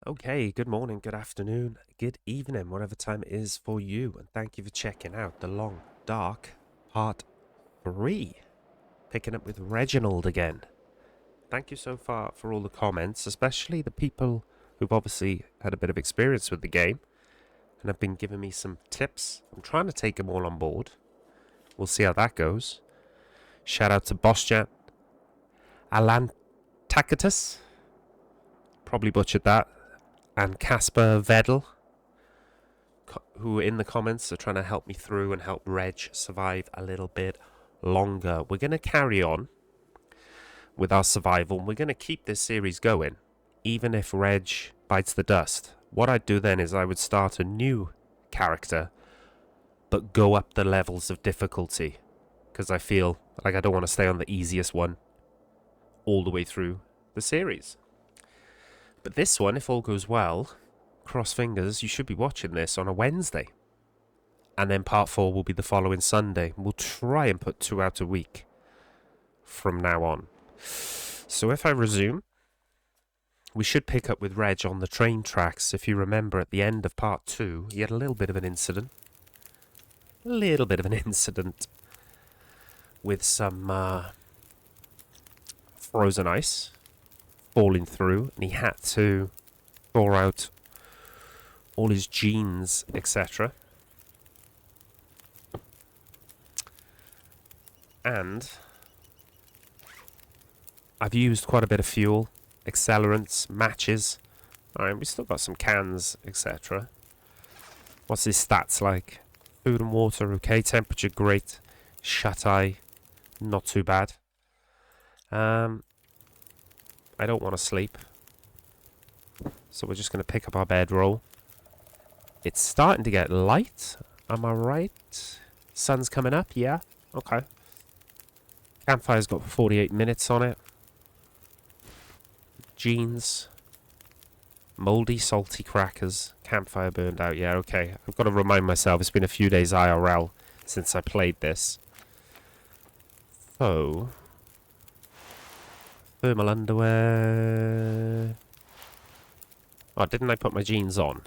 Okay, good morning, good afternoon, good evening, whatever time it is for you, and thank you for checking out The Long Dark Part 3. Picking up with Reginald again. Thank you so far for all the comments, especially the people who've obviously had a bit of experience with the game and have been giving me some tips. I'm trying to take them all on board. We'll see how that goes. Shout out to Boschat, Alan Tacitus, probably butchered that, and Casper Vedel, who in the comments are trying to help me through and help Reg survive a little bit longer. We're going to carry on with our survival, and we're going to keep this series going, even if Reg bites the dust. What I'd do then is I would start a new character, but go up the levels of difficulty, because I feel like I don't want to stay on the easiest one all the way through the series. But this one, if all goes well, cross fingers, you should be watching this on a Wednesday. And then part 4 will be the following Sunday. We'll try and put 2 out a week from now on. So if I resume, we should pick up with Reg on the train tracks. If you remember at the end of part 2, he had a little bit of an incident. With some frozen ice falling through, and he had to thaw out all his jeans, etc. And I've used quite a bit of fuel, accelerants, matches. Alright, we still got some cans, etc. What's his stats like? Food and water, okay. Temperature, great. Shut-eye, not too bad. I don't want to sleep. So we're just going to pick up our bedroll. It's starting to get light. Am I right? Sun's coming up, yeah. Okay. Campfire's got 48 minutes on it. Jeans. Mouldy, salty crackers. Campfire burned out. Yeah, okay. I've got to remind myself it's been a few days IRL since I played this. So, thermal underwear. Oh, didn't I put my jeans on?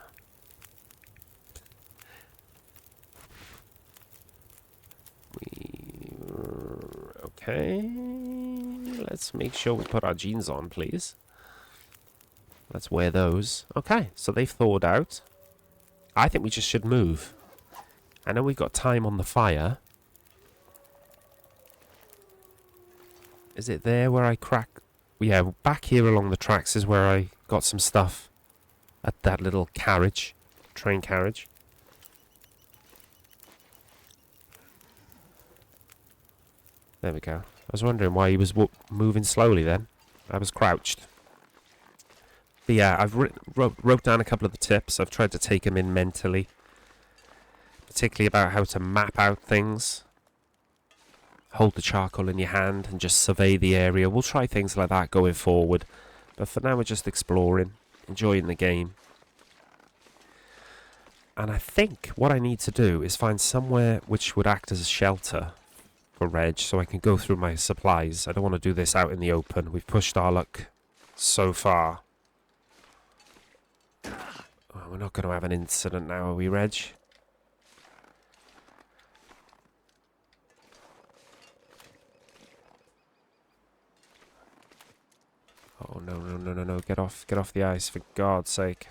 Okay. Let's make sure we put our jeans on, please. Let's wear those. Okay, so they've thawed out. I think we just should move. I know we've got time on the fire. Is it there where I crack? Yeah, back here along the tracks is where I got some stuff at that little carriage, train carriage. There we go. I was wondering why he was moving slowly then. I was crouched. But yeah, I've wrote down a couple of the tips. I've tried to take them in mentally. Particularly about how to map out things. Hold the charcoal in your hand and just survey the area. We'll try things like that going forward. But for now we're just exploring, enjoying the game. And I think what I need to do is find somewhere which would act as a shelter for Reg so I can go through my supplies. I don't want to do this out in the open. We've pushed our luck so far. Oh, we're not going to have an incident now, are we, Reg? Oh, no. Get off the ice, for God's sake.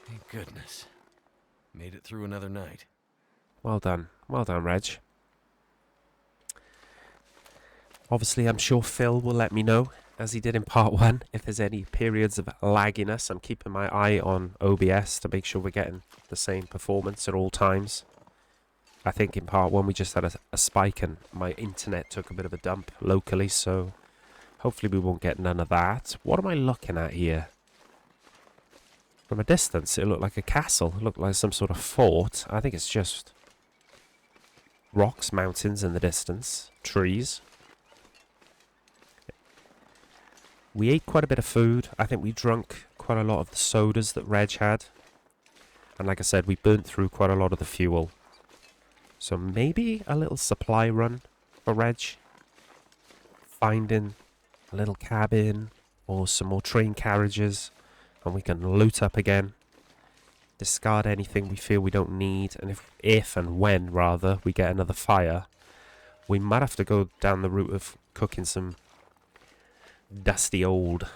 Thank goodness. Made it through another night. Well done, Reg. Obviously, I'm sure Phil will let me know, as he did in part 1, if there's any periods of lagginess. I'm keeping my eye on OBS to make sure we're getting the same performance at all times. I think in part 1 we just had a spike and my internet took a bit of a dump locally, so hopefully we won't get none of that. What am I looking at here? From a distance, it looked like a castle. It looked like some sort of fort. I think it's just rocks, mountains in the distance, trees. We ate quite a bit of food. I think we drank quite a lot of the sodas that Reg had. And like I said, we burnt through quite a lot of the fuel. So maybe a little supply run for Reg. Finding a little cabin or some more train carriages And we can loot up again. Discard anything we feel we don't need. And if and when, rather, we get another fire, we might have to go down the route of cooking some dusty old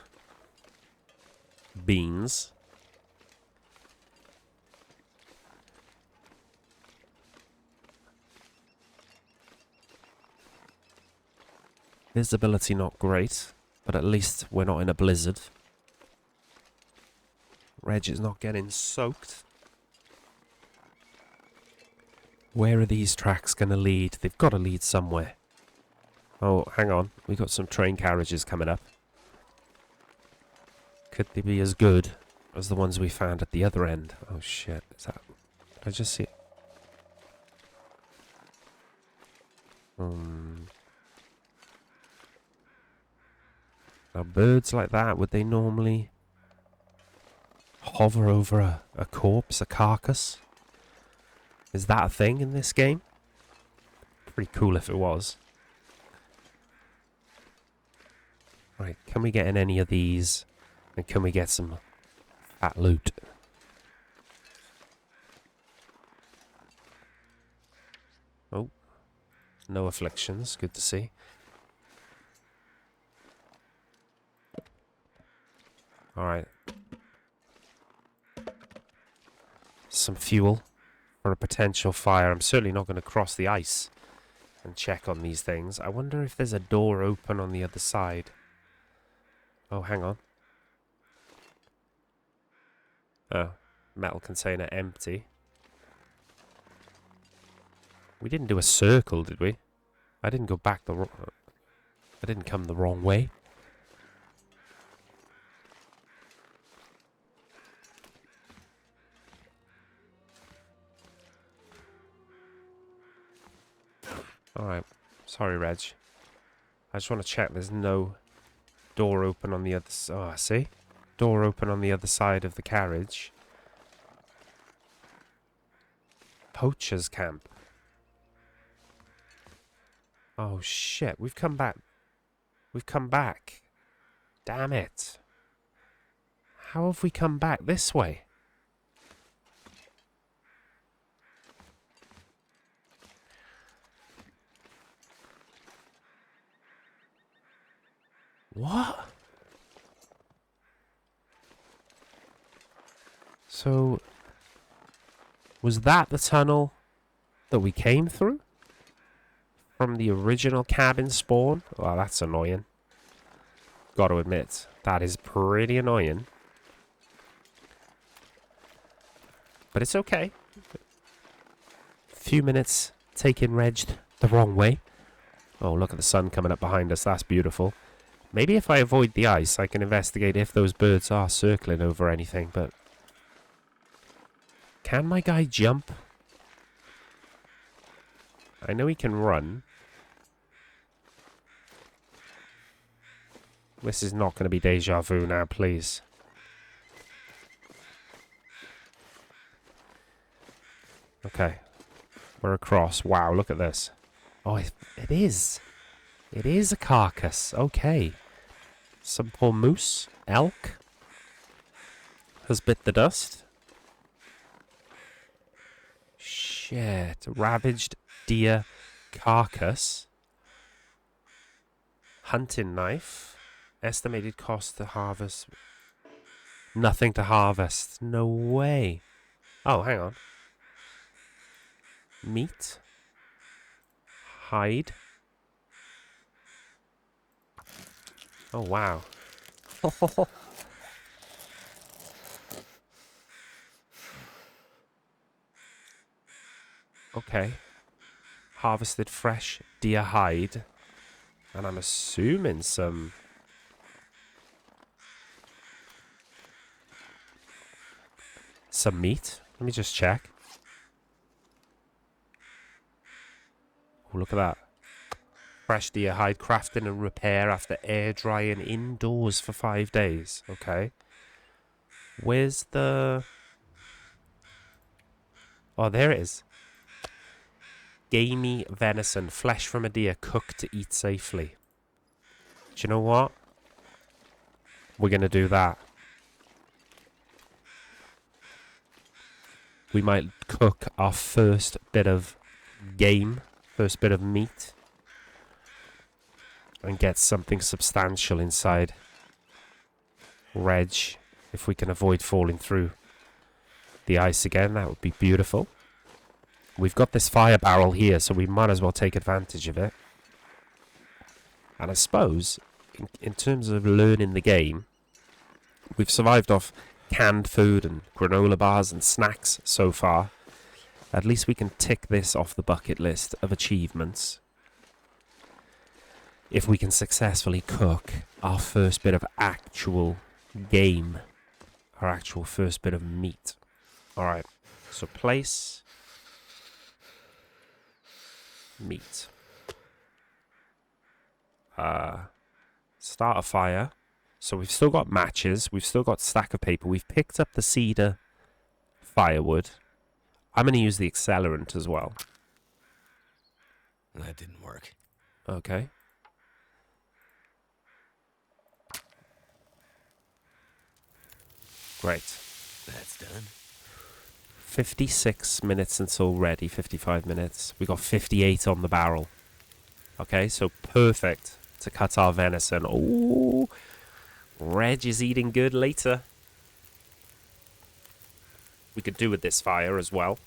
beans. Visibility not great, but at least we're not in a blizzard. Reg is not getting soaked. Where are these tracks going to lead? They've got to lead somewhere. Oh, hang on. We got some train carriages coming up. Could they be as good as the ones we found at the other end? Oh shit. Is that... Did I just see it? Now birds like that, would they normally hover over a corpse, a carcass? Is that a thing in this game? Pretty cool if it was. Right, can we get in any of these? And can we get some fat loot? Oh. No afflictions, good to see. Alright. Some fuel for a potential fire. I'm certainly not going to cross the ice and check on these things. I wonder if there's a door open on the other side. Oh, hang on. Oh, metal container empty. We didn't do a circle, did we? I didn't go back the I didn't come the wrong way. Alright. Sorry, Reg. I just want to check there's no door open on the other side. Oh, I see. Door open on the other side of the carriage. Poacher's camp. Oh, shit. We've come back. We've come back. Damn it. How have we come back this way? What? So, was that the tunnel that we came through? From the original cabin spawn? Well, that's annoying. Got to admit, that is pretty annoying. But it's okay. Few minutes taking Reg the wrong way. Oh, look at the sun coming up behind us. That's beautiful. Maybe if I avoid the ice, I can investigate if those birds are circling over anything, but... Can my guy jump? I know he can run. This is not going to be deja vu now, please. Okay. We're across. Wow, look at this. Oh, it is. It is a carcass. Okay. Some poor moose, elk, has bit the dust. Shit. Ravaged deer carcass. Hunting knife. Estimated cost to harvest. Nothing to harvest. No way. Oh, hang on. Meat. Hide. Oh, wow. Okay. Harvested fresh deer hide. And I'm assuming some... some meat. Let me just check. Oh, look at that. Fresh deer hide, crafting and repair after air drying indoors for 5 days. Okay. Where's the... Oh, there it is. Gamey venison, flesh from a deer, cooked to eat safely. Do you know what? We're going to do that. we might cook our first bit of game, first bit of meat, and get something substantial inside Reg. If we can avoid falling through the ice again, that would be beautiful. We've got this fire barrel here, so we might as well take advantage of it. And I suppose, in terms of learning the game, we've survived off canned food and granola bars and snacks so far. At least we can tick this off the bucket list of achievements. If we can successfully cook our first bit of actual game, our actual first bit of meat. Alright, so place meat. Start a fire. So we've still got matches, we've still got stack of paper, we've picked up the cedar firewood. I'm going to use the accelerant as well. That didn't work. Okay. Great. That's done. 56 minutes until ready, 55 minutes. We got 58 on the barrel. Okay, so perfect to cut our venison. Oh, Reg is eating good later. We could do with this fire as well.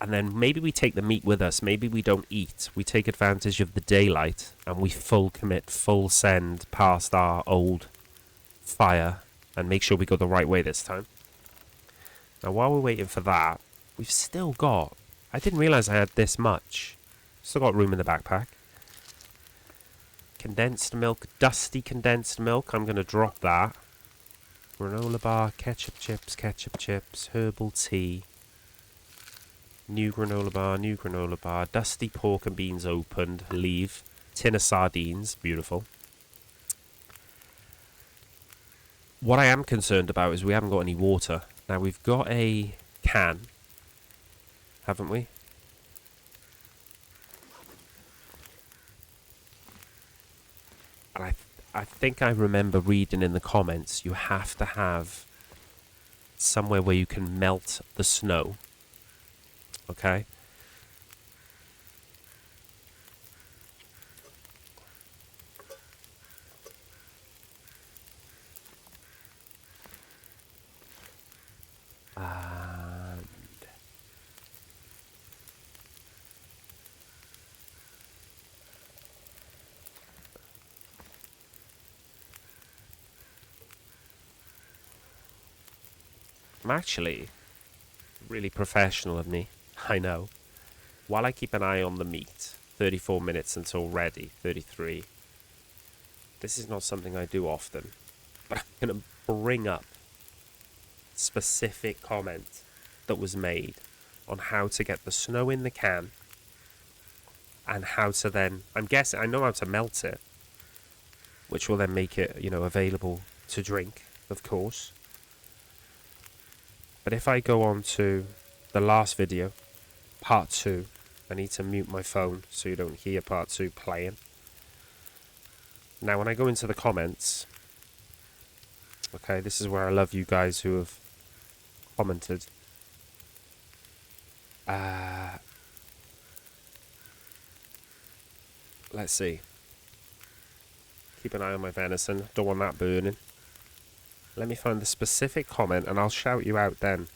And then maybe we take the meat with us. Maybe we don't eat. We take advantage of the daylight and we full commit, full send past our old fire and make sure we go the right way this time. Now, while we're waiting for that, we've still got... I didn't realize I had this much. Still got room in the backpack. Condensed milk, dusty condensed milk. I'm going to drop that. Granola bar, ketchup chips, herbal tea. New granola bar. Dusty pork and beans opened. Leave. Tin of sardines. Beautiful. What I am concerned about is we haven't got any water. Now, we've got a can, haven't we? And I think I remember reading in the comments you have to have somewhere where you can melt the snow. Okay? And I'm actually really professional of me. I know. While I keep an eye on the meat, 34 minutes until ready, 33. This is not something I do often, but I'm going to bring up specific comment that was made on how to get the snow in the can and how to then, I'm guessing, I know how to melt it, which will then make it, available to drink, of course. But if I go on to the last video, part 2, I need to mute my phone so you don't hear part 2 playing. Now, when I go into the comments, okay, this is where I love you guys who have commented. Let's see. Keep an eye on my venison. Don't want that burning. Let me find the specific comment and I'll shout you out then.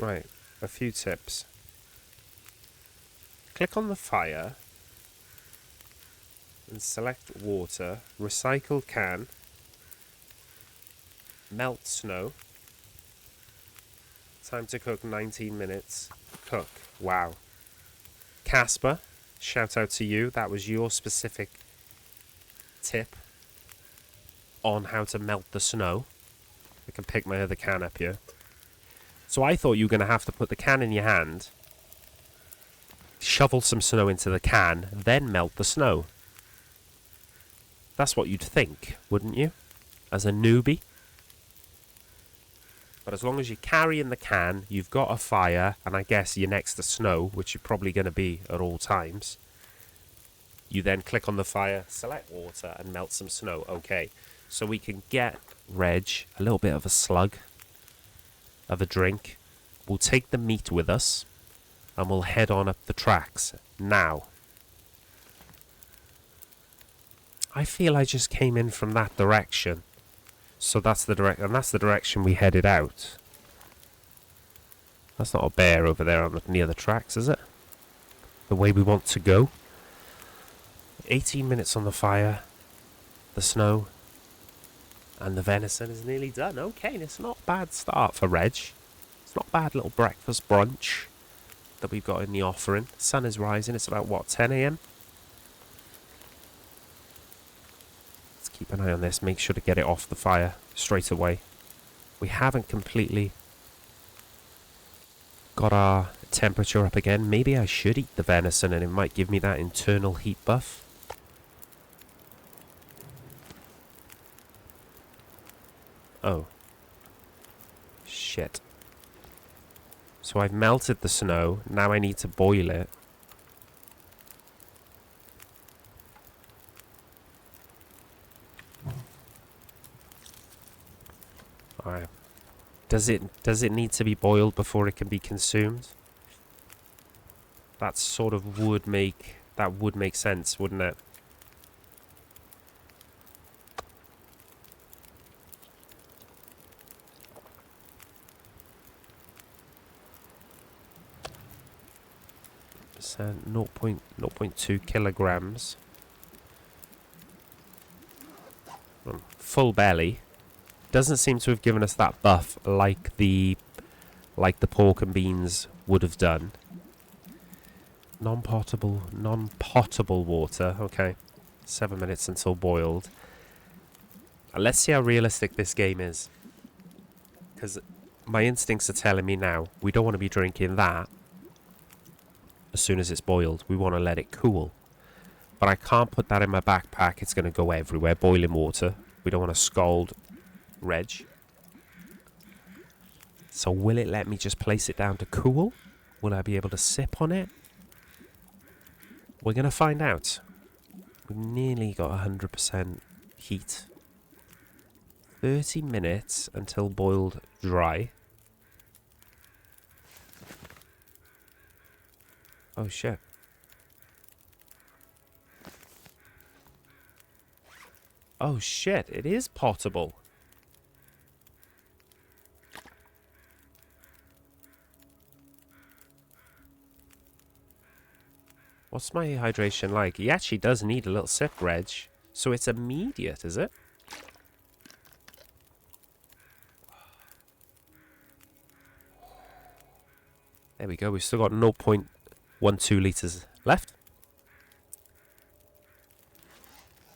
Right, a few tips. Click on the fire and select water, recycle can, melt snow. Time to cook 19 minutes. Cook. Wow. Casper, shout out to you. That was your specific tip on how to melt the snow. I can pick my other can up here. So I thought you were going to have to put the can in your hand, shovel some snow into the can, then melt the snow. That's what you'd think, wouldn't you? As a newbie. But as long as you're carrying the can, you've got a fire, and I guess you're next to snow, which you're probably going to be at all times. You then click on the fire, select water, and melt some snow. Okay, so we can get Reg a little bit of a slug. of a drink. We'll take the meat with us, and we'll head on up the tracks now. I feel I just came in from that direction. So that's the direction we headed out. That's not a bear over there near the tracks, is it? The way we want to go. 18 minutes on the fire. The snow. And the venison is nearly done. Okay, it's not a bad start for Reg. It's not a bad little breakfast brunch that we've got in the offering. The sun is rising. It's about, what, 10 a.m.? Let's keep an eye on this. Make sure to get it off the fire straight away. We haven't completely got our temperature up again. Maybe I should eat the venison and it might give me that internal heat buff. Oh. Shit. So I've melted the snow. Now I need to boil it. Alright. Does it need to be boiled before it can be consumed? That sort of would make sense, wouldn't it? So 0.2 kilograms. Full belly. Doesn't seem to have given us that buff like the pork and beans would have done. Non-potable water. Okay. 7 minutes until boiled. Let's see how realistic this game is. Because my instincts are telling me now, we don't want to be drinking that as soon as it's boiled. We want to let it cool. But I can't put that in my backpack. It's going to go everywhere. Boiling water. We don't want to scald Reg. So will it let me just place it down to cool? Will I be able to sip on it? We're going to find out. We've nearly got 100% heat. 30 minutes until boiled dry. Oh shit. Oh shit, it is potable. What's my hydration like? He actually does need a little sip, Reg. So it's immediate, is it? There we go. We've still got 0.12 litres left.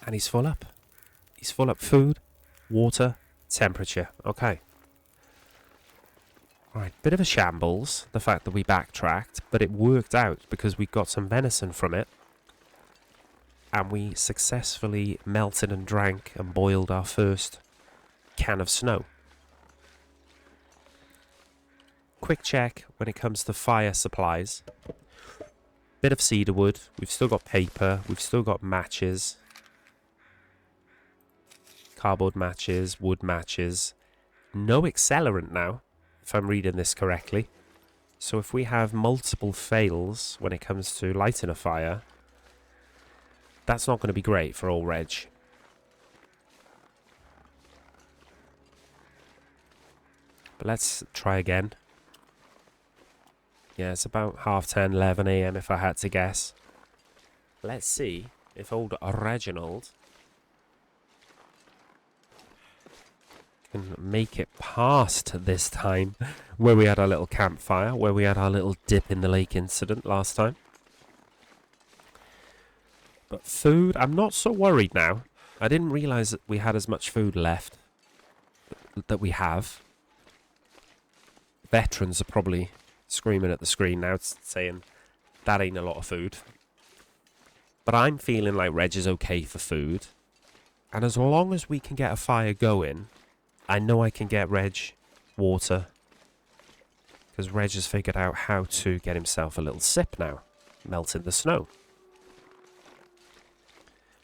And he's full up. He's full up. Food, water, temperature. Okay. Right, bit of a shambles, the fact that we backtracked, but it worked out because we got some venison from it. And we successfully melted and drank and boiled our first can of snow. Quick check when it comes to fire supplies. Bit of cedar wood, we've still got paper, we've still got matches. Cardboard matches, wood matches. No accelerant now, if I'm reading this correctly. So if we have multiple fails when it comes to lighting a fire, that's not going to be great for old Reg. But let's try again. Yeah, it's about 10:30, 11 a.m. if I had to guess. Let's see if old Reginald can make it past this time where we had our little campfire, where we had our little dip in the lake incident last time. But food, I'm not so worried now. I didn't realise that we had as much food left that we have. Veterans are probably screaming at the screen now, saying that ain't a lot of food. But I'm feeling like Reg is okay for food. And as long as we can get a fire going, I know I can get Reg water. Because Reg has figured out how to get himself a little sip now. Melting the snow.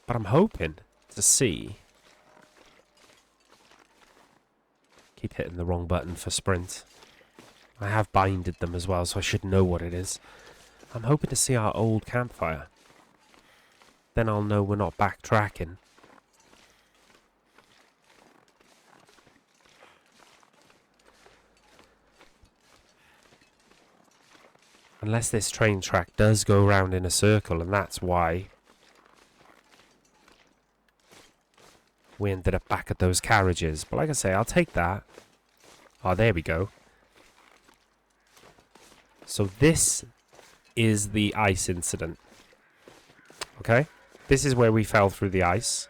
But I'm hoping to see... Keep hitting the wrong button for sprint. I have binded them as well, so I should know what it is. I'm hoping to see our old campfire. Then I'll know we're not backtracking. Unless this train track does go round in a circle, and that's why we ended up back at those carriages. But like I say, I'll take that. Oh, there we go. So this is the ice incident. Okay? This is where we fell through the ice.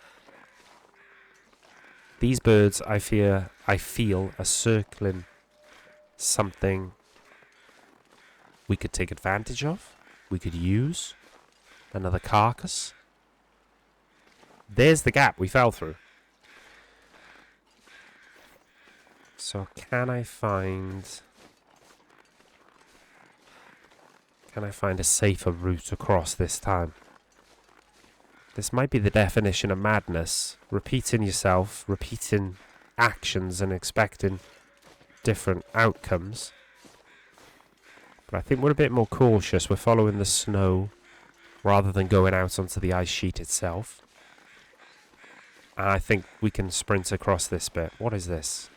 These birds, I feel are circling something we could take advantage of. We could use. Another carcass. There's the gap we fell through. So can I find a safer route across this time? This might be the definition of madness. Repeating yourself, repeating actions and expecting different outcomes. But I think we're a bit more cautious. We're following the snow rather than going out onto the ice sheet itself. And I think we can sprint across this bit. What is this?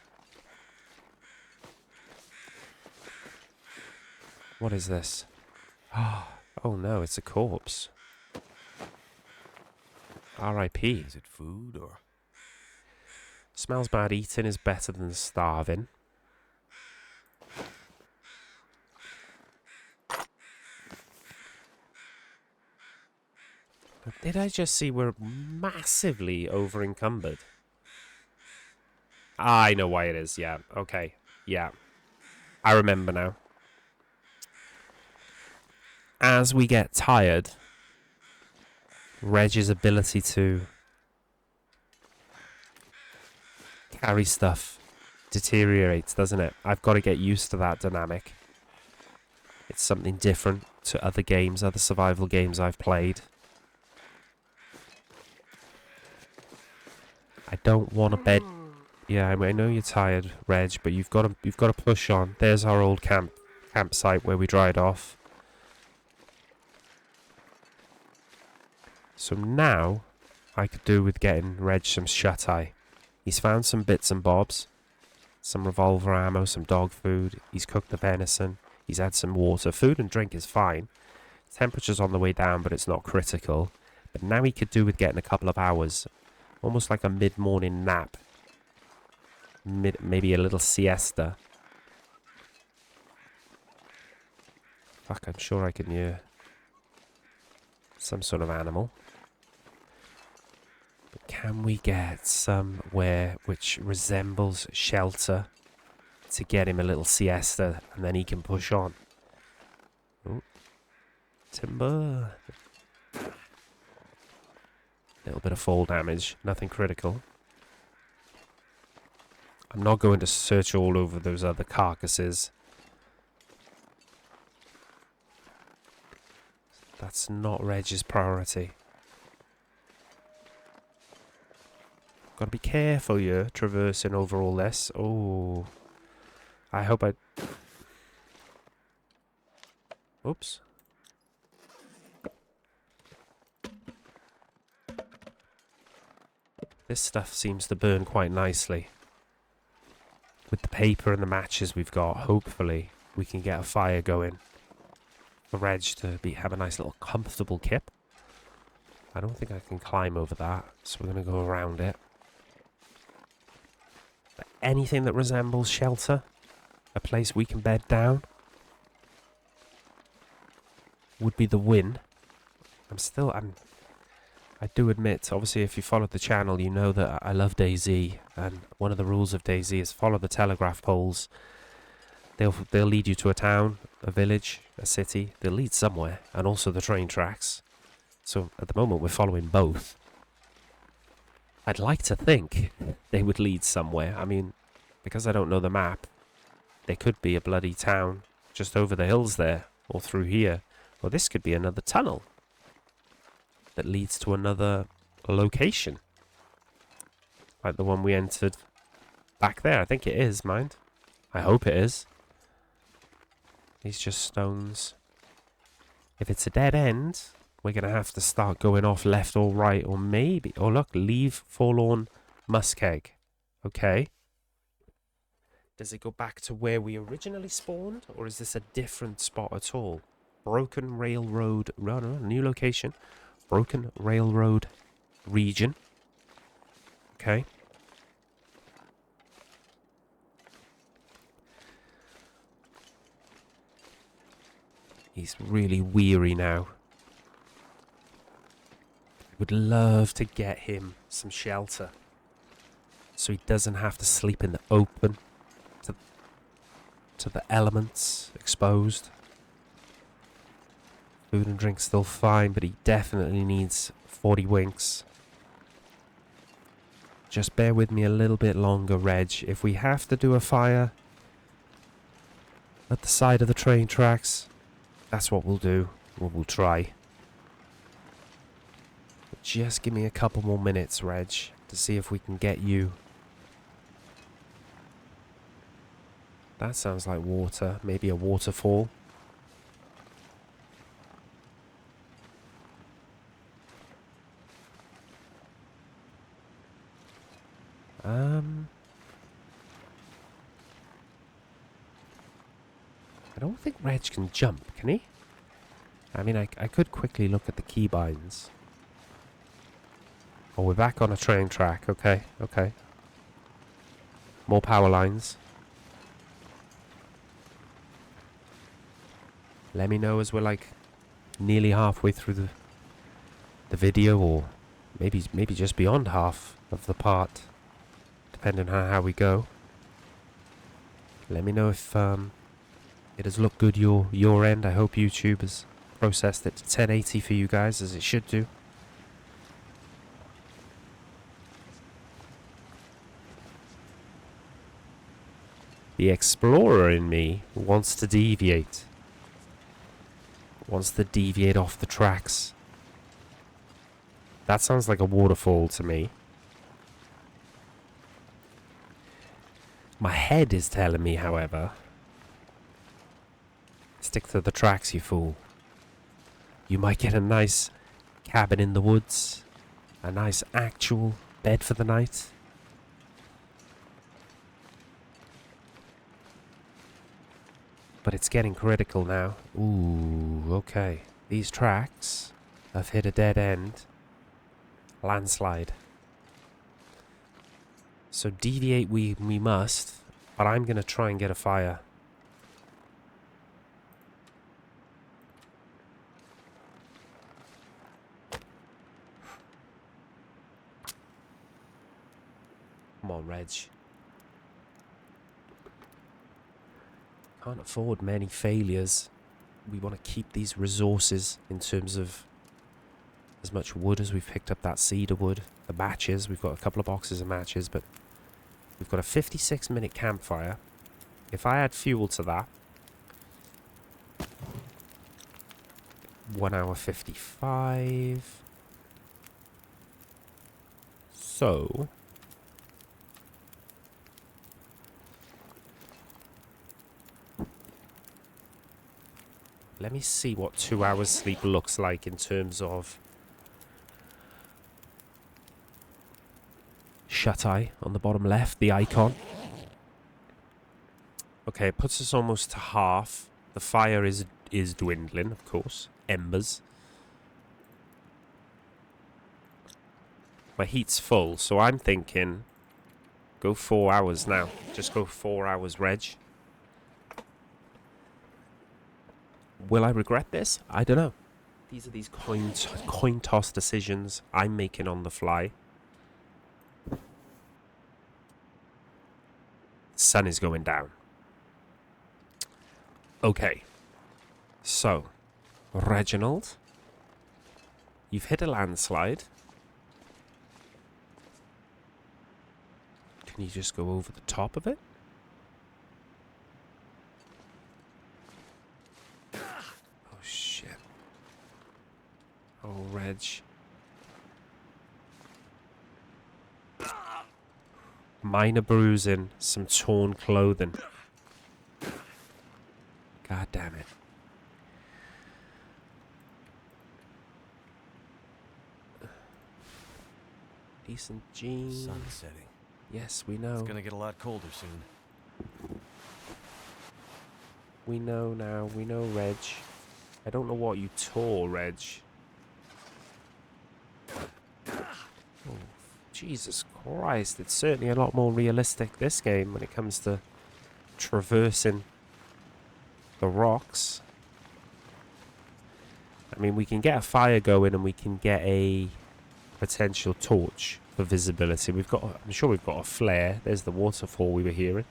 What is this? Oh no, it's a corpse. R.I.P. Is it food or? Smells bad. Eating is better than starving. But did I just see we're massively over encumbered? I know why it is. Yeah. Okay. Yeah. I remember now. As we get tired, Reg's ability to carry stuff deteriorates, doesn't it? I've got to get used to that dynamic. It's something different to other games, other survival games I've played. I don't want to bed. Yeah, I know you're tired, Reg, but you've got to push on. There's our old campsite where we dried off. So now I could do with getting Reg some shut-eye. He's found some bits and bobs. Some revolver ammo, some dog food. He's cooked the venison. He's had some water. Food and drink is fine. Temperature's on the way down, but it's not critical. But now he could do with getting a couple of hours. Almost like a mid-morning nap. Maybe a little siesta. Fuck, I'm sure I can hear some sort of animal. But can we get somewhere which resembles shelter to get him a little siesta and then he can push on? Ooh. Timber. Little bit of fall damage, nothing critical. I'm not going to search all over those other carcasses. That's not Reg's priority. Got to be careful here, traversing over all this. Oh, I hope I... Oops. This stuff seems to burn quite nicely. With the paper and the matches we've got, hopefully we can get a fire going. For Reg to have a nice little comfortable kip. I don't think I can climb over that, so we're going to go around it. But anything that resembles shelter, a place we can bed down, would be the win. I do admit, obviously if you followed the channel, you know that I love DayZ, and one of the rules of DayZ is follow the telegraph poles. They'll lead you to a town, a village, a city. They'll lead somewhere, and also the train tracks. So at the moment we're following both. I'd like to think they would lead somewhere. I mean, because I don't know the map, there could be a bloody town just over the hills there, or through here. Or this could be another tunnel that leads to another location. Like the one we entered back there. I think it is, mind. I hope it is. These just stones. If it's a dead end, we're going to have to start going off left or right, or maybe... Oh, look, leave forlorn muskeg. Okay. Does it go back to where we originally spawned, or is this a different spot at all? Broken Railroad... No, new location. Broken Railroad region. Okay. He's really weary now. Would love to get him some shelter, so he doesn't have to sleep in the open to the elements exposed. Food and drink still fine, but he definitely needs 40 winks. Just bear with me a little bit longer, Reg. If we have to do a fire at the side of the train tracks, that's what we'll do. We'll try. But just give me a couple more minutes, Reg, to see if we can get you. That sounds like water. Maybe a waterfall. I don't think Reg can jump, can he? I mean, I could quickly look at the keybinds. Oh, we're back on a train track. Okay, okay. More power lines. Let me know as we're like nearly halfway through the video, or maybe just beyond half of the part, depending on how we go. Let me know if it has looked good your end. I hope YouTube has processed it to 1080 for you guys, as it should do. The explorer in me wants to deviate. Wants to deviate off the tracks. That sounds like a waterfall to me. My head is telling me, however, stick to the tracks, you fool. You might get a nice cabin in the woods. A nice actual bed for the night. But it's getting critical now. Ooh, okay. These tracks have hit a dead end. Landslide. So deviate we must, but I'm going to try and get a fire. Come on, Reg. Can't afford many failures. We want to keep these resources in terms of as much wood as we've picked up. That cedar wood, the matches. We've got a couple of boxes of matches, but we've got a 56-minute campfire. If I add fuel to that, 1 hour 55. So let me see what 2 hours sleep looks like in terms of shut-eye on the bottom left, the icon. Okay, it puts us almost to half. The fire is dwindling, of course. Embers. My heat's full, so I'm thinking go 4 hours now. Just go 4 hours, Reg. Will I regret this? I don't know. These are these coin toss decisions I'm making on the fly. Sun is going down. Okay. So, Reginald, you've hit a landslide. Can you just go over the top of it? Oh, shit. Oh, Reg. Minor bruising, some torn clothing. God damn it. Decent jeans. Sun's setting. Yes, we know. It's gonna get a lot colder soon. We know now. We know, Reg. I don't know what you tore, Reg. Oh, Jesus Christ. It's certainly a lot more realistic, this game, when it comes to traversing the rocks. I mean, we can get a fire going and we can get a potential torch for visibility. I'm sure we've got a flare. There's the waterfall we were hearing.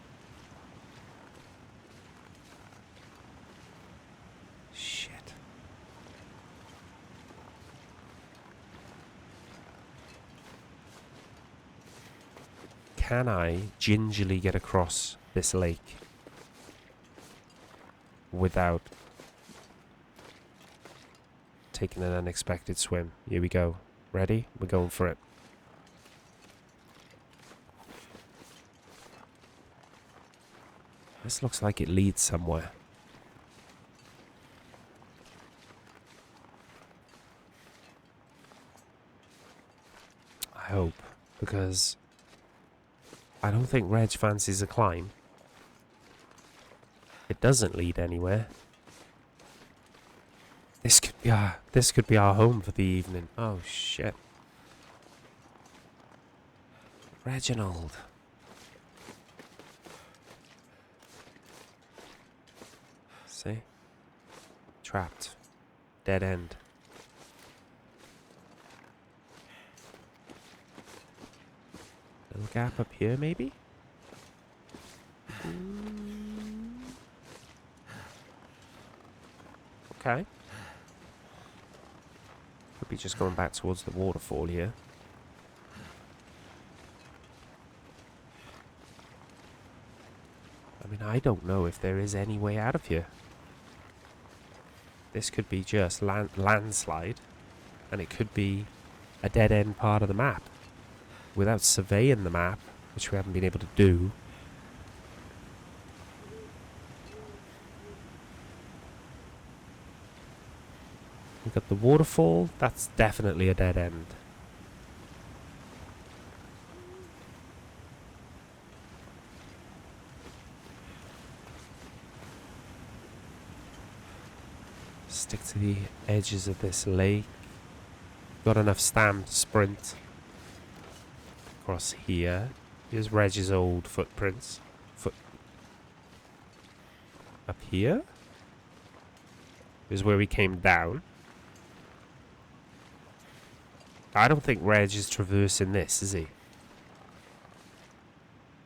Shit. Can I gingerly get across this lake without taking an unexpected swim? Here we go. Ready? We're going for it. This looks like it leads somewhere. I hope, because I don't think Reg fancies a climb. It doesn't lead anywhere. This could be our home for the evening. Oh shit. Reginald. See? Trapped. Dead end. Little gap up here, maybe? Okay. Could be just going back towards the waterfall here. I mean, I don't know if there is any way out of here. This could be just landslide, and it could be a dead-end part of the map. Without surveying the map, which we haven't been able to do. We've got the waterfall. That's definitely a dead end. Stick to the edges of this lake. Got enough stamina to sprint across here. Here's Reg's old footprints. Up here is where we came down. I don't think Reg is traversing this, is he?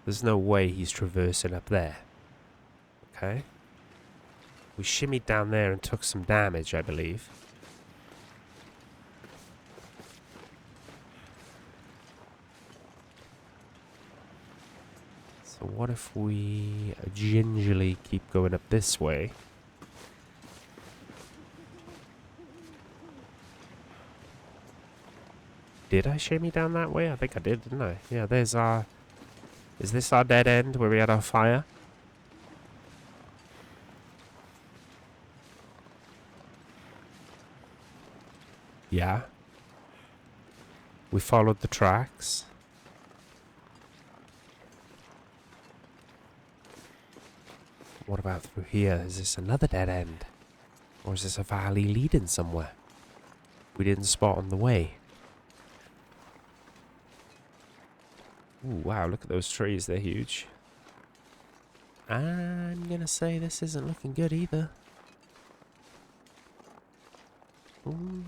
There's no way he's traversing up there. Okay. We shimmied down there and took some damage, I believe. So what if we gingerly keep going up this way? Did I shimmy down that way? I think I did, didn't I? Yeah, there's our... Is this our dead end where we had our fire? Yeah. We followed the tracks. What about through here? Is this another dead end? Or is this a valley leading somewhere we didn't spot on the way? Ooh, wow, look at those trees. They're huge. I'm gonna say this isn't looking good either. Ooh,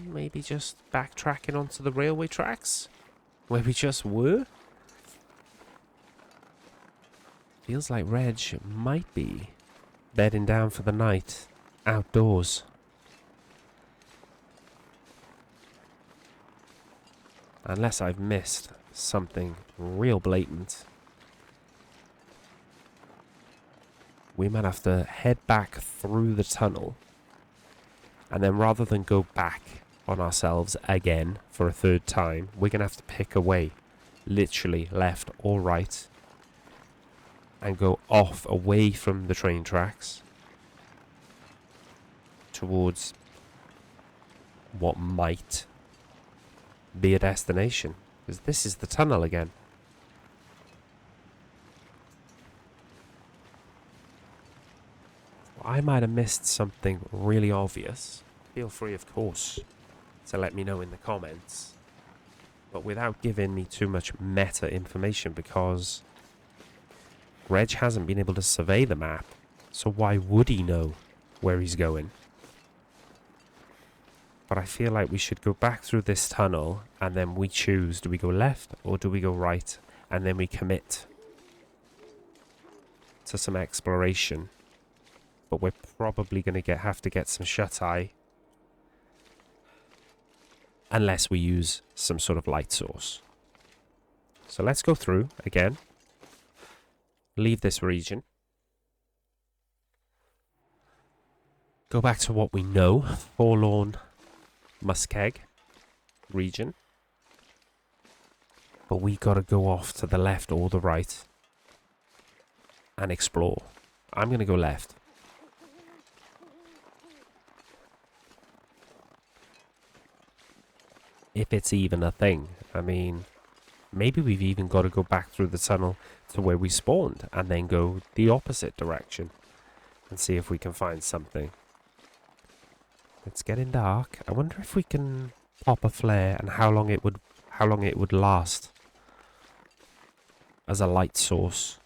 maybe just backtracking onto the railway tracks? Where we just were? Feels like Reg might be bedding down for the night outdoors. Unless I've missed something real blatant. We might have to head back through the tunnel. And then rather than go back on ourselves again for a third time, we're going to have to pick a way. Literally left or right. And go off away from the train tracks. towards what might be a destination. Because this is the tunnel again. I might have missed something really obvious. Feel free, of course, to let me know in the comments. But without giving me too much meta information, because Reg hasn't been able to survey the map. So why would he know where he's going? But I feel like we should go back through this tunnel and then we choose, do we go left or do we go right? And then we commit to some exploration. But we're probably going to have to get some shut-eye. Unless we use some sort of light source. So let's go through again. Leave this region. Go back to what we know. Forlorn Muskeg region. But we got to go off to the left or the right. And explore. I'm going to go left. If it's even a thing. I mean, maybe we've even got to go back through the tunnel to where we spawned and then go the opposite direction and see if we can find something. It's getting dark. I wonder if we can pop a flare and how long it would last as a light source.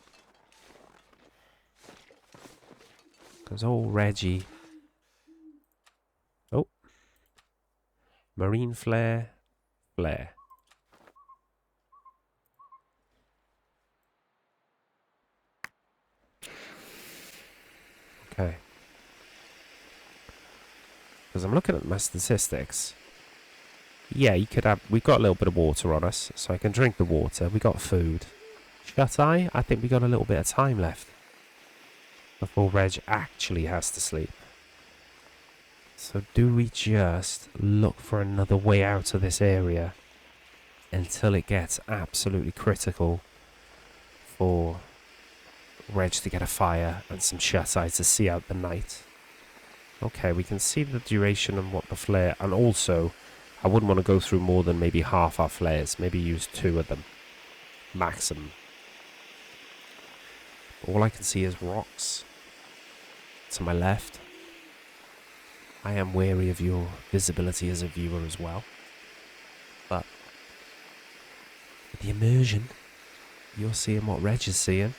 Because old Reggie. Oh. Marine flare. Flare. Okay. Because I'm looking at my statistics. Yeah, you could have... We've got a little bit of water on us, so I can drink the water. We got food. Shut eye? I think we got a little bit of time left before Reg actually has to sleep. So do we just look for another way out of this area until it gets absolutely critical for Reg to get a fire and some shut-eye to see out the night? Okay, we can see the duration and what the flare... And also, I wouldn't want to go through more than maybe half our flares. Maybe use 2 of them. Maximum. All I can see is rocks. To my left. I am wary of your visibility as a viewer as well. But with the immersion, you're seeing what Reg is seeing.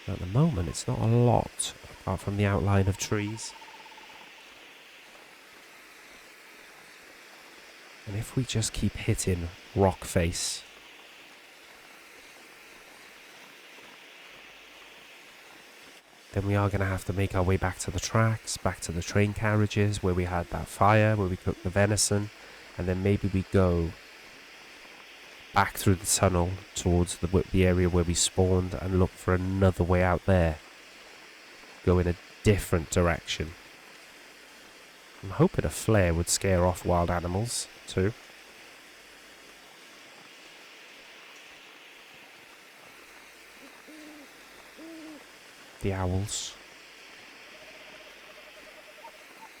At the moment, it's not a lot, apart from the outline of trees. And if we just keep hitting rock face, then we are going to have to make our way back to the tracks, back to the train carriages where we had that fire, where we cooked the venison, and then maybe we go back through the tunnel towards the area where we spawned and look for another way out there. Go in a different direction. I'm hoping a flare would scare off wild animals too. The owls.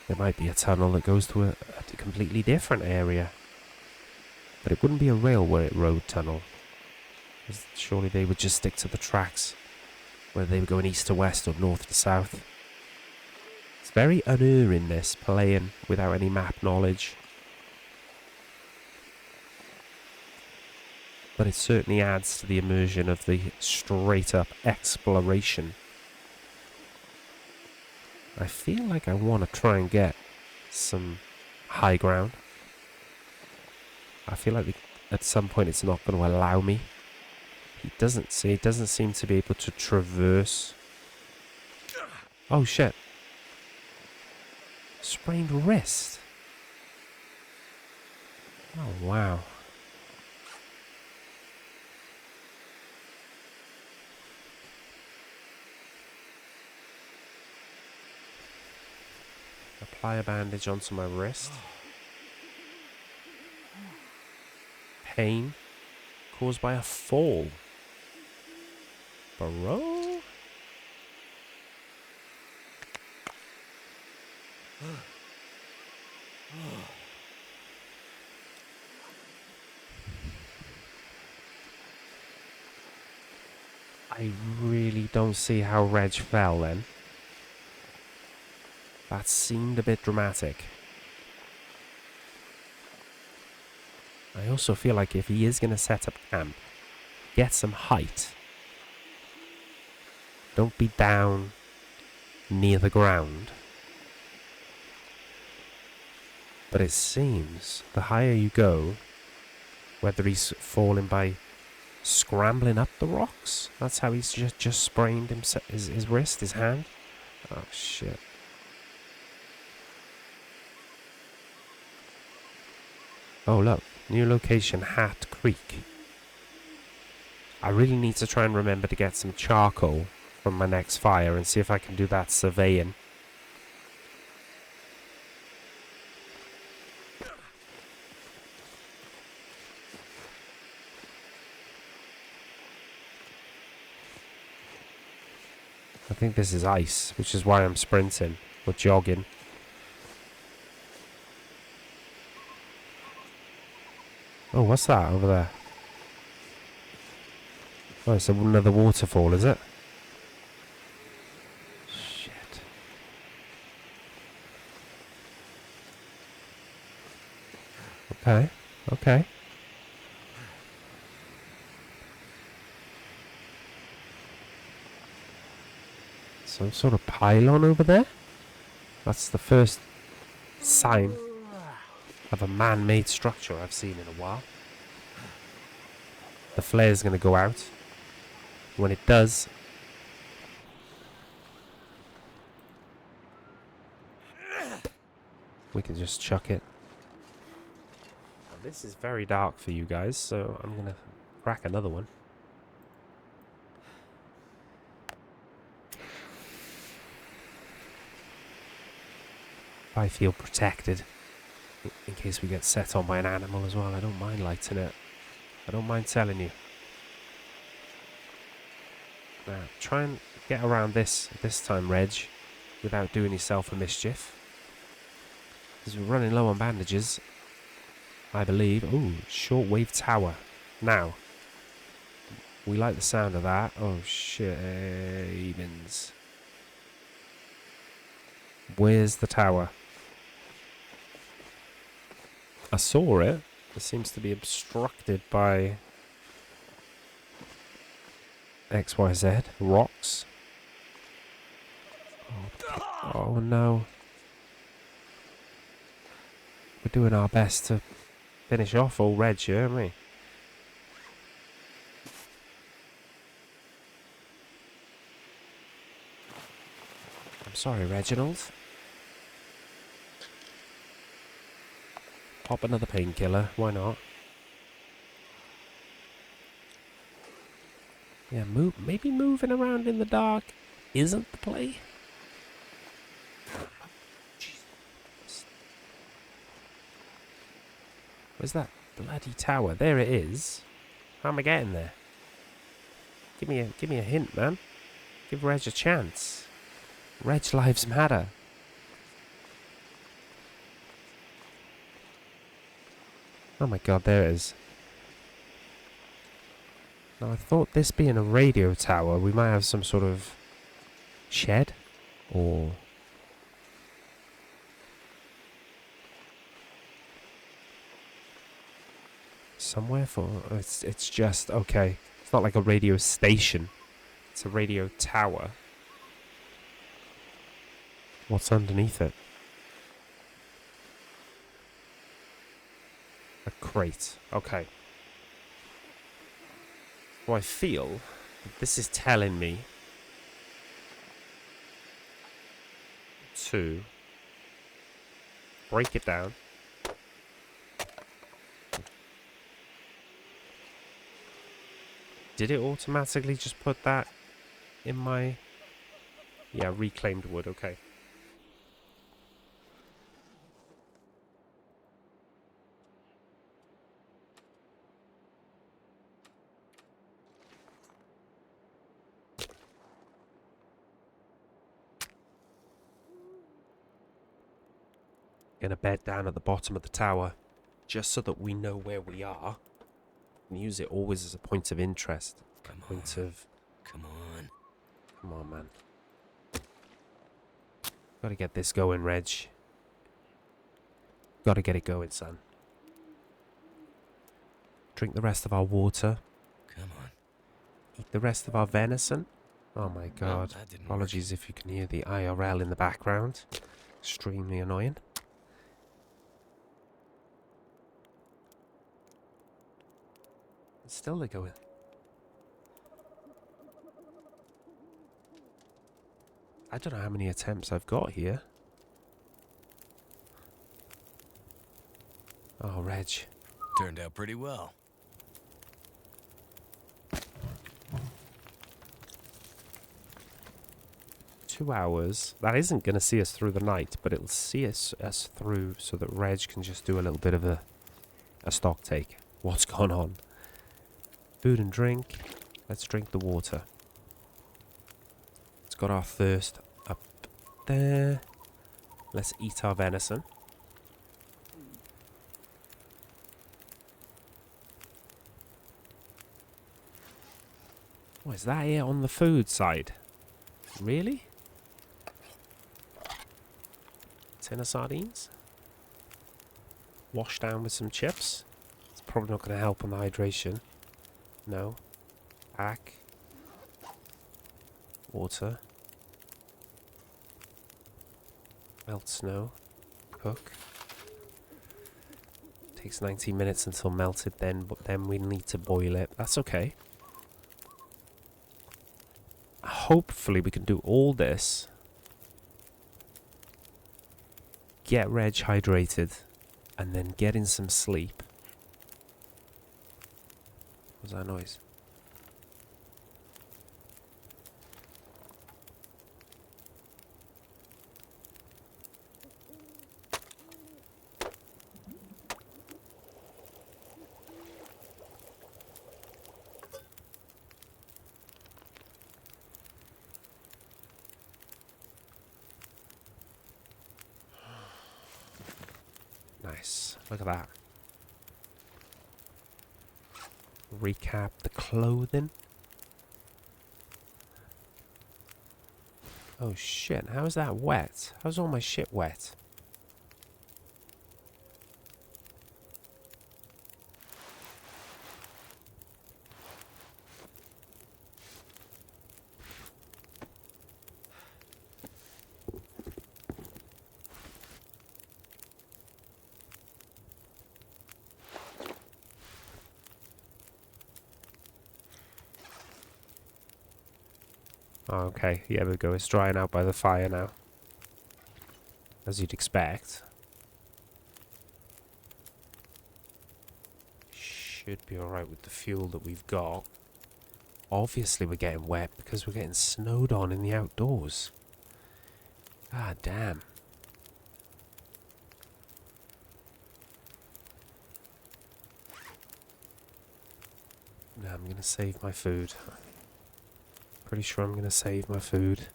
There might be a tunnel that goes to a completely different area. But it wouldn't be a railway road tunnel. Surely they would just stick to the tracks, whether they were going east to west or north to south. It's very unerring this, playing without any map knowledge. But it certainly adds to the immersion of the straight up exploration. I feel like I want to try and get some high ground. I feel like at some point it's not going to allow me. He doesn't seem to be able to traverse. Oh shit. Sprained wrist. Oh wow. Apply a bandage onto my wrist. Pain caused by a fall. Bro? I really don't see how Reg fell then. That seemed a bit dramatic. I also feel like if he is going to set up camp, get some height. Don't be down near the ground. But it seems the higher you go, whether he's falling by scrambling up the rocks, that's how he's just sprained his wrist, his hand. Oh shit. Oh look, new location, Hat Creek. I really need to try and remember to get some charcoal from my next fire and see if I can do that surveying. I think this is ice, which is why I'm sprinting or jogging. Oh, what's that over there? Oh, it's another waterfall, is it? Shit. Okay, okay. Some sort of pylon over there? That's the first sign of a man-made structure I've seen in a while. The flare's going to go out. When it does, we can just chuck it. Now, this is very dark for you guys, so I'm going to crack another one. I feel protected in case we get set on by an animal as well. I don't mind lighting it. I don't mind telling you. Now, try and get around this time, Reg, without doing yourself a mischief. Because we're running low on bandages, I believe. Ooh, shortwave tower. Now, we like the sound of that. Oh, shit. Evens. Where's the tower? I saw it. It seems to be obstructed by XYZ. Rocks. Oh no. We're doing our best to finish off all Reg here, aren't we? I'm sorry, Reginald. Pop another painkiller, why not? Yeah, maybe moving around in the dark isn't the play. Where's that bloody tower? There it is. How am I getting there? Give me a hint, man. Give Reg a chance. Reg lives matter. Oh my god, there it is. Now I thought this being a radio tower, we might have some sort of shed or somewhere for it's just okay. It's not like a radio station. It's a radio tower. What's underneath it? A crate. Okay. Well, I feel that this is telling me to break it down. Did it automatically just put that in my... Yeah, reclaimed wood, okay. Gonna bed down at the bottom of the tower, just so that we know where we are. And use it always as a point of interest. Come Point on. of... Come on. Come on, man. Gotta get this going, Reg. Gotta get it going, son. Drink the rest of our water. Come on. Eat the rest of our venison. Oh my Well, god. that didn't Apologies if you can hear the IRL in the background. Extremely annoying. Still they're going. I don't know how many attempts I've got here. Oh, Reg. Turned out pretty well. $2. That isn't going to see us through the night, but it'll see us through so that Reg can just do a little bit of a stock take. What's gone on? Food and drink. Let's drink the water. It's got our thirst up there. Let's eat our venison. Oh, is that it on the food side? Really? Tin of sardines? Wash down with some chips? It's probably not going to help on the hydration. No. Pack. Water. Melt snow. Cook. Takes 90 minutes until melted then, but then we need to boil it. That's okay. Hopefully we can do all this. Get Reg hydrated. And then get in some sleep. What's that noise? Nice. Look at that. Recap the clothing. Oh shit, how is that wet? How's all my shit wet? Oh, okay, yeah, we go. It's drying out by the fire now. As you'd expect. Should be alright with the fuel that we've got. Obviously we're getting wet because we're getting snowed on in the outdoors. Ah, damn. No, I'm gonna save my food. Pretty sure I'm gonna save my food.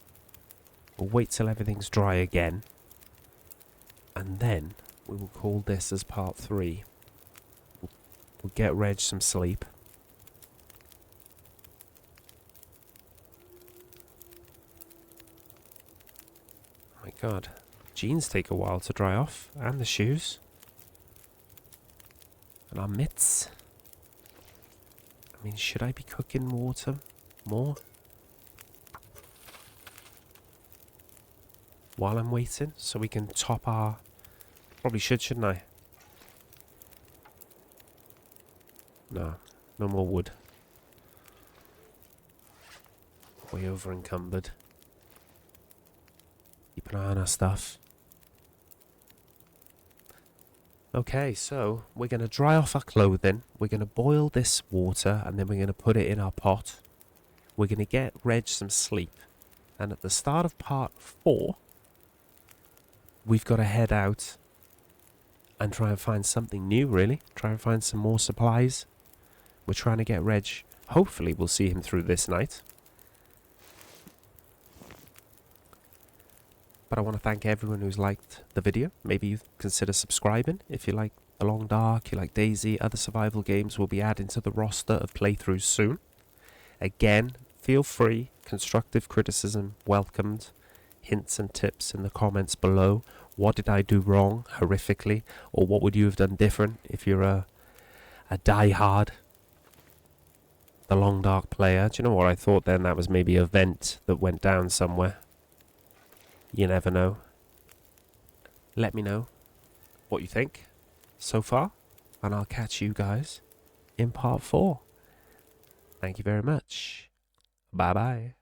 We'll wait till everything's dry again. And then we will call this as part 3. We'll get Reg some sleep. Oh my god. Jeans take a while to dry off. And the shoes. And our mitts. I mean, should I be cooking water more? While I'm waiting, so we can top our... Probably should, shouldn't I? No, no more wood. Way over encumbered. Keep an eye on our stuff. Okay, so we're going to dry off our clothing. We're going to boil this water and then we're going to put it in our pot. We're going to get Reg some sleep. And at the start of part 4, we've got to head out and try and find something new, really. Try and find some more supplies. We're trying to get Reg. Hopefully we'll see him through this night. But I want to thank everyone who's liked the video. Maybe you consider subscribing if you like The Long Dark, you like Daisy. Other survival games will be added to the roster of playthroughs soon. Again, feel free. Constructive criticism welcomed. Hints and tips in the comments below. What did I do wrong, horrifically? Or what would you have done different if you're a die-hard The Long Dark player? Do you know what I thought then? That was maybe a vent that went down somewhere. You never know. Let me know what you think so far, and I'll catch you guys in part 4. Thank you very much. Bye bye.